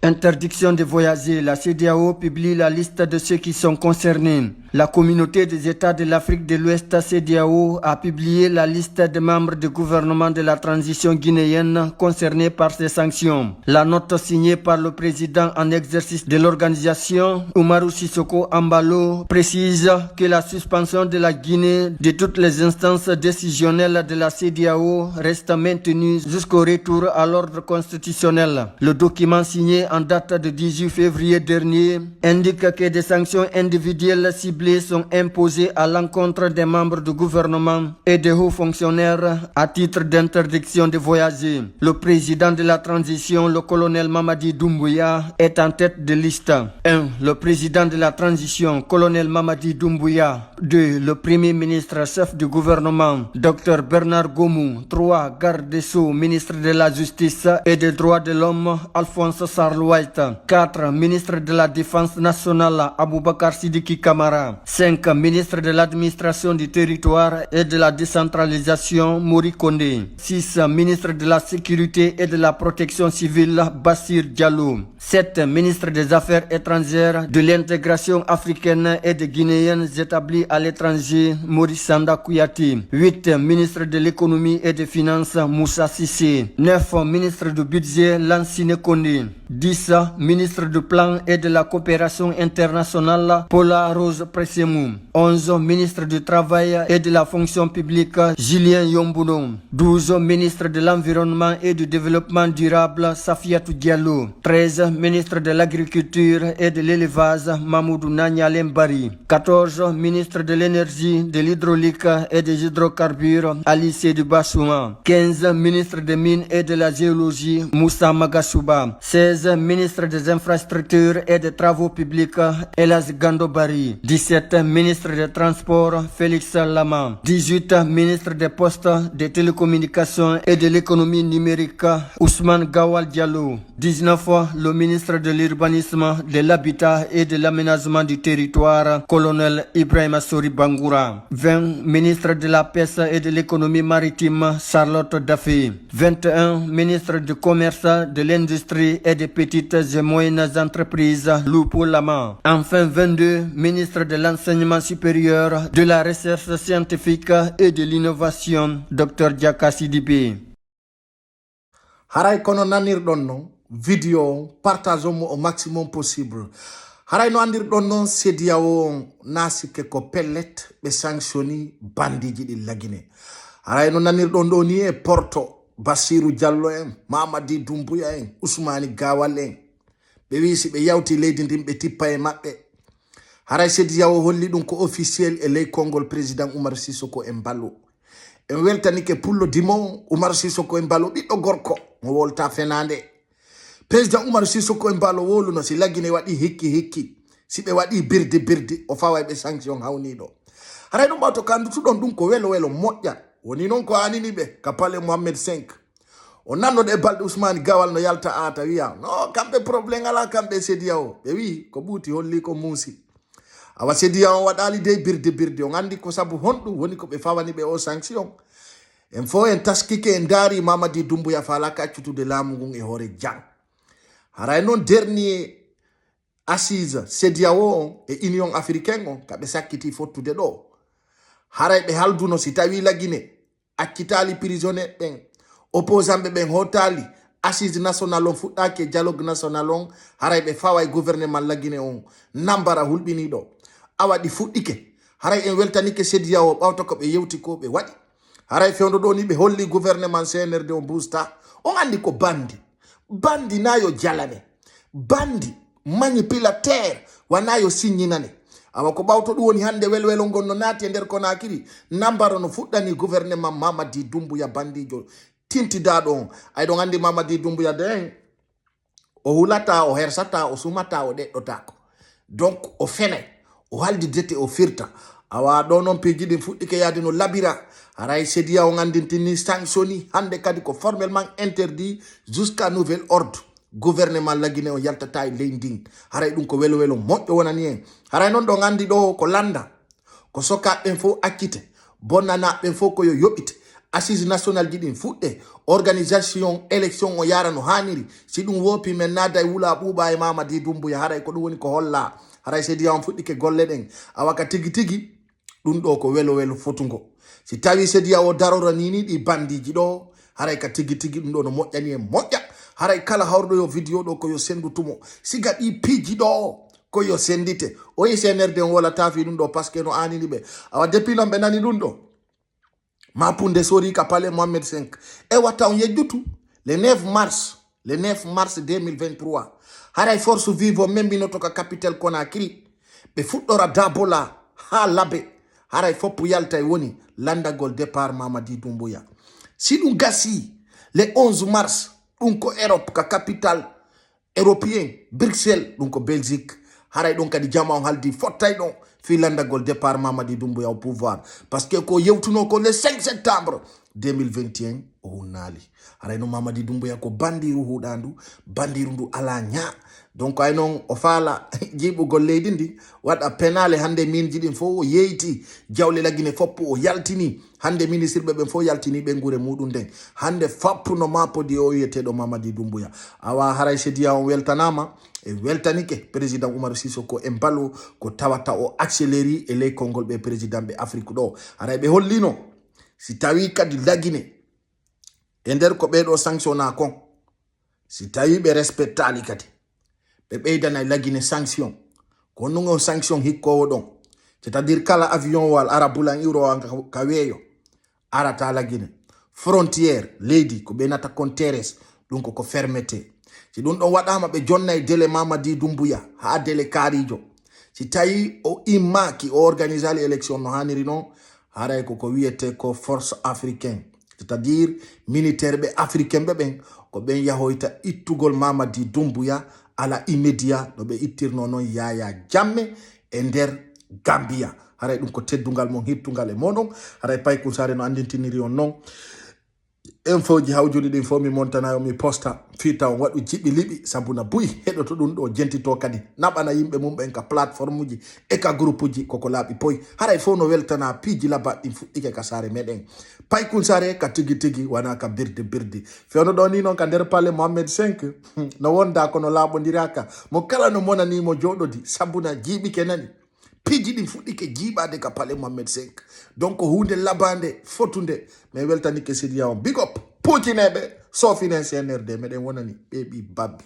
Interdiction de voyager. La CEDEAO publie la liste de ceux qui sont concernés. La communauté des États de l'Afrique de l'Ouest, CEDEAO, a publié la liste des membres du gouvernement de la transition guinéenne concernés par ces sanctions. La note signée par le président en exercice de l'organisation, Umaru Sissoco Embalo, précise que la suspension de la Guinée de toutes les instances décisionnelles de la CEDEAO reste maintenue jusqu'au retour à l'ordre constitutionnel. Le document signé en date de 18 février dernier indique que des sanctions individuelles ciblées sont imposées à l'encontre des membres du gouvernement et des hauts fonctionnaires à titre d'interdiction de voyager. Le président de la transition, le colonel Mamadi Doumbouya, est en tête de liste. 1. Le président de la transition, colonel Mamadi Doumbouya. 2. Le premier ministre chef du gouvernement, Dr Bernard Gomou. 3. Garde des Sceaux, ministre de la Justice et des Droits de l'Homme, Alphonse Sarl White. 4. Ministre de la Défense nationale, Aboubakar Sidiki Kamara. 5. Ministre de l'Administration du territoire et de la décentralisation, Mori Kondé. 6. Ministre de la Sécurité et de la Protection civile, Bassir Diallo. 7. Ministre des Affaires étrangères, de l'intégration africaine et des Guinéennes établis à l'étranger, Maurice Sanda Kouyaté. 8. Ministre de l'économie et des finances, Moussa Sissé. 9. Ministre du budget, Lansine Kondé. 10. Ministre du plan et de la coopération internationale, Paula Rose Pressemou. 11. Ministre du travail et de la fonction publique, Julien Yombouno. 12. Ministre de l'environnement et du développement durable, Safiatou Diallo. 13. Ministre de l'agriculture et de l'élevage, Mamoudou Nanyalem Bari. 14. Ministre de l'énergie, de l'hydraulique et des hydrocarbures, Ali Sédou Bassouma. 15. Ministre des mines et de la géologie, Moussa Magashouba. 16. Ministre des infrastructures et des travaux publics, Elas Gandobari. 17. Ministre des transports, Félix Lama. 18. Ministre des postes, des télécommunications et de l'économie numérique, Ousmane Gawal Diallo. 19. Le ministre de l'urbanisme, de l'habitat et de l'aménagement du territoire, colonel Ibrahim Assori Bangoura. 20. Ministre de la pêche et de l'économie maritime, Charlotte Daffé. 21. Ministre du commerce, de l'industrie et des petites et moyennes entreprises, Lupo Lama. Enfin 22. Ministre de l'enseignement supérieur, de la recherche scientifique et de l'innovation, Dr Diaka Sidibé. Haray kono nanirɗon non vidéo partageons mo au maximum possible. Haray no andirɗon non CEDEAO nasike ko pellet ɓe sanctioni bandiji ɗi lagine. Haray no nanirɗon ɗo ni e Porto Bassirou Diallo en, Mamadi Doumbouya en, Ousmane Gawal en. Ɓe wi si ɓe yawti leydi ndin ɓe tippa e maɓɓe. Haray CEDEAO holli ɗum ko officiel e ley konngol président Oumar Sissoko Embalo. En weltanike pullo dimon Oumar Sissoko Embalo ɓiɗɗo gorko mo wolta fenande. Président Oumar Sissoko Embalo woluno si lagine waɗi hikki si ɓe waɗi birdi o fawa ɓe sanction hawniɗo. Haray ɗum ɓawto kandutuɗon ɗum ko welo moƴƴa woni noon ko anini ɓe Kapale Mohamed 5 o nannoɗo e balɗe Ousmane Gawal no yalta ata wiya no kamɓe probléme ala kamɓe CEDEAO ɓe wi ko ɓuuti holli ko muusi awa CEDEAO waɗali de birde on andi ko sabu honɗum woni ko ɓe fawani ɓe o sanction en fo en taskike en daari Mamadi Doumbouya falaka accutude laamu ngun e hoore jang. Haray noon dernier assise CEDEAO on e Union africaine on kaɓe sakkiti fottude ɗo. Haray ɓe halduno si tawi lagine accitali prisonnier ɓen opposant ɓe ɓen hotali assise national on fuɗɗaki e dialogue national on haray ɓe fawa e gouvernement lagine on nambara hulɓiniɗo awaɗi fuɗɗike. Haray en weltanike CEDEAO ɓawta ko ɓe yewti ko ɓe waɗi. Haray fewndo ɗo ni ɓe holli gouvernement CNRD on busta on andi ko bandi nayo jalane bandi manipulateur wanayo signinane. Awa ko ɓawto ɗum woni hande welwelo ngon no naati e nder Konakiri nambara no fuɗɗani gouvernement Mamadi Doumbouya bandijo tintidaɗo on. Ay ɗon andi Mamadi Doumbouya de o hulata o hersata o sumata o ɗeɗɗotako donc o fenay o haldi dete o firta. Awa ɗo noon piiji ɗin fuɗɗike yaade no labira. Haray CEDEAO ngandintini sanctioni hande kadi ko formellement interdit jusqu'à nouvel ordre gouvernement lagine o yaltata e ley ndin. Haray ɗum ko welo moƴƴo wonani en. Haray noon ɗo gandi ɗo ko landa ko sokaɓen fof accite bonnanaɓen fof ko yo yoɓite assise national jiɗin fuɗɗe organisation élection o yara no haniri si ɗum wopi men nada e wula ɓuuɓa e Mamadi Doumbouya haray ko ɗum woni ko holla haray CEDEAO fuɗɗike golle ɗen awaka tigi tigi ɗum ɗo ko welo fotugo si tawi CEDEAO darora nini ɗi bandiji ɗo haray ka tigi tigi ɗum ɗo no moƴƴani e moƴƴa haray kala hawrɗo yo vidéo ɗo ko yo sendutumo siga ɗi piiji ɗo ko yo sendite o yi CNRD on wola tafi ɗum ɗo par ce que no anini ɓe awa depuis non ɓe nani ɗum ɗo mapunde sori ka palais Mohamed V e watta on yejjutu le 9 mars 2023 haray force vive o membinoto ka capitale Conakry ɓe fuɗɗora dabola ha labe haray foppu yalta e woni landagol départ Mamadi Doumbouya si ɗum gasi le 11 mars ɗum ko Europe ka capitale européen Bruxelles ɗum ko Belgique haray ɗon kadi jama on haldi fottay ɗon fi landagol départ Mamadi Doumbouya au pouvoir parce que ko yewtuno ko le 5 septembre 2021 o hunnali haray no Mamadi Doumbouya ko bandiru huɗandu bandiru ndu ala nya donc ay non o faala jiɓugol leydi ndi waɗa penale hande min jiɗin fof o yeyti jawle lagine foppu o yaltini hande ministre ɓe ɓen fof yaltini ɓe gure muɗum nden hande fappu no mapodi o wiyeteɗo Mamadi Doumbouya awa haray CEDEAO on weltanama e weltanike président Oumaro Sissoko e mbalo ko tawata o accéléri e ley konngol ɓe président ɓe Afrique ɗo haray ɓe hollino si tawi kadi lagine e nder ko ɓeɗo sanctionna kon si tawi ɓe respectali kadi ɓe ɓeydana lagine sanction ko nungo sanction hikkowo ɗon c'est à dire kala avion wal ara bulan euro ka weeyo arata lagine frontière leydi ko ɓe nata kon terres ɗum ko fermeté si ɗum ɗon waɗama ɓe jonnay délai Mamadi Doumbouya ha délai kaarijo si tawi o immaki o organisali élection no haniri noon haray ko wiyete ko force africaine c'est à dire militaire ɓe africain ɓe ɓen ko ɓen yahoyta ittugol Mamadi Doumbouya ala immédiat no ɓe ittirno noon Yaya Jammeh e nder Gambia haray ɗum ko teddugal mon hittugal e moɗon haray Paykul Sare no andintiniri on noon info ji hawjuɗi ɗin fof mi montanayo mi posta fita on waɗu jiɓi liɓi sabuna buy heɗoto ɗum ɗo jentito kadi naɓana yimɓe mum ɓen ka plateforme uji e ka groupe uji koko laaɓi poy haray fof no weltana piiji labaɗ ɗin fuɗɗike ka Sare meɗen Paykul Sare ka tigi tigi wana ka birde fewno ɗo ni noon ka nder palais Mohamed V no wonda kono laaɓodiraka mo kala no monanimo joɗodi sabuna jiiɓike nani piiji ɗin fuɗɗike jiiɓade ka palais Mohamed V donc hunde labande fotunde mais weltanike CEDEAO big up puutineɓe sofinen CNRD meɗen wonani ɓeeɓi babbi